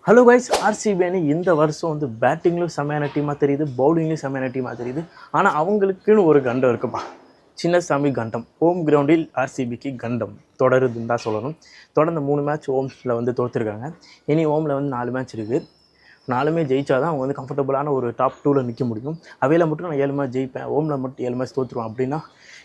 Hello guys, RCB அணி இந்த வருஷம் வந்து பேட்டிங்லையும் செம்மையான டீமாக தெரியுது, பவுலிங்லையும் செம்மையான டீமாக தெரியுது. ஆனால் அவங்களுக்குன்னு ஒரு கண்டம் இருக்குப்பா, சின்னசாமி கண்டம். ஹோம் கிரவுண்டில் ஆர்சிபிக்கு கண்டம் தொடருதுன்னு தான் சொல்லணும். தொடர்ந்து 3 மேட்ச் ஹோம்ஸில் வந்து தோற்றுருக்காங்க. இனி ஹோமில் வந்து 4 மேட்ச் இருக்குது. 4மே ஜெயிச்சா தான் அவங்க வந்து கம்ஃபர்டபுளான ஒரு டாப் 2ல் நிற்க முடியும். அவையில் மட்டும் நான் 7 மேட்ச் ஜெயிப்பேன், ஹோமில் மட்டும் 7 மேட்ச் தோற்றுருவோம் அப்படின்னா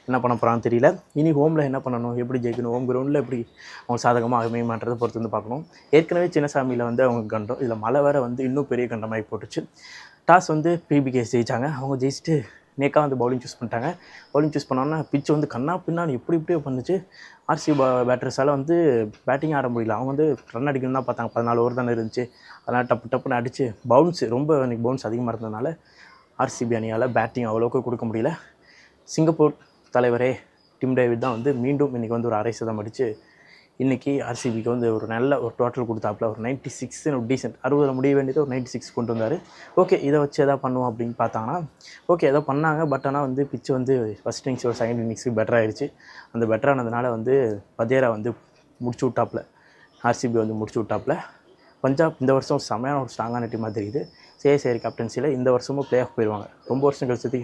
என்ன பண்ண போகிறான்னு தெரியல. இனி ஹோமில் என்ன பண்ணணும், எப்படி ஜெயிக்கணும், ஹோம் கிரவுண்டில் எப்படி அவங்க சாதகமாக அமையுமான்றதை பொறுத்து வந்து பார்க்கணும். ஏற்கனவே சின்னசாமியில் வந்து அவங்க கண்டம், இதில் மழை வேறு வந்து இன்னும் பெரிய கண்டமாகி போட்டுச்சு. டாஸ் வந்து பிபிகேஎஸ் ஜெயித்தாங்க. அவங்க ஜெயிச்சுட்டு நேக்காக வந்து பவுலிங் சூஸ் பண்ணிட்டாங்க. பவுலிங் சூஸ் பண்ணோன்னா பிச்சு வந்து கண்ணா பின்னான்னு இப்படியோ பண்ணுச்சு. ஆர்சிபி பேட்டர்ஸால் வந்து பேட்டிங் ஆட முடியல. அவங்க வந்து ரன் அடிக்கணும்னு தான் பார்த்தாங்க. 14 ஓவர் தானே இருந்துச்சு. அதனால் டப்புன்னு அடித்து பவுன்ஸு ரொம்ப இன்றைக்கி பவுன்ஸ் அதிகமாக இருந்ததுனால ஆர்சிபி அணியால் பேட்டிங் அவ்வளோக்கு கொடுக்க முடியல. சிங்கப்பூர் தலைவரே டிம் டேவிட் தான் வந்து மீண்டும் இன்றைக்கி வந்து ஒரு 1/2 சதம் அடித்து இன்றைக்கி ஆர்சிபிக்கு வந்து ஒரு நல்ல ஒரு டோட்டல் கொடுத்தாப்புல. ஒரு 96 ஒரு டீசென்ட், 60 முடிய வேண்டியது ஒரு 96 கொண்டு வந்தார். ஓகே, இதை வச்சு எதாவது பண்ணுவோம் அப்படின்னு பார்த்தாங்கன்னா ஓகே ஏதோ பண்ணாங்க. பட் ஆனால் வந்து பிச்சு வந்து ஃபஸ்ட் இன்னிங்ஸ் ஒரு செகண்ட் இன்னிங்ஸுக்கு பெட்டர் ஆகிடுச்சு. அந்த பெட்டரானதுனால வந்து பதேரா வந்து முடிச்சு விட்டாப்புல, ஆர்சிபி வந்து முடிச்சு விட்டாப்புல. பஞ்சாப் இந்த வருஷம் செமையான ஒரு ஸ்ட்ராங்கான டீமாக தெரியுது. சிஎஸ்கே கேப்டன்சியில் இந்த வருஷமும் பிளே ஆஃப் போயிடுவாங்க. ரொம்ப வருஷம் கழிச்சது.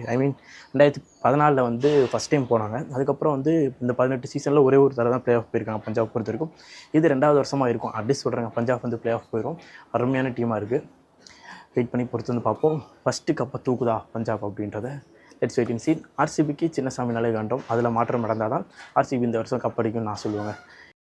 2014 வந்து ஃபஸ்ட் டைம் போனாங்க. அதுக்கப்புறம் வந்து இந்த 18 சீசனில் ஒரே ஒரு தடவை தான் பிளே ஆஃப் போயிருக்காங்க பஞ்சாப் பொறுத்த வரைக்கும். இது 2வது வருஷமாக இருக்கும். அட்லீஸ்ட் சொல்கிறாங்க பஞ்சாப் வந்து பிளே ஆஃப் போயிடும். அருமையான டீமாக இருக்குது. வெயிட் பண்ணி பொறுத்து வந்து பார்ப்போம். ஃபஸ்ட்டு கப்பை தூக்குதா பஞ்சாப் அப்படின்றத. லெட்ஸ் வெயிட் அண்ட் சீ. ஆர்சிபிக்கு சின்னசாமி நல்ல கண்டம், அதில் மாற்றம் நடந்தால் தான் ஆர்சிபி இந்த வருஷம் கப் அடிக்கும்னு நான் சொல்லுவேங்க.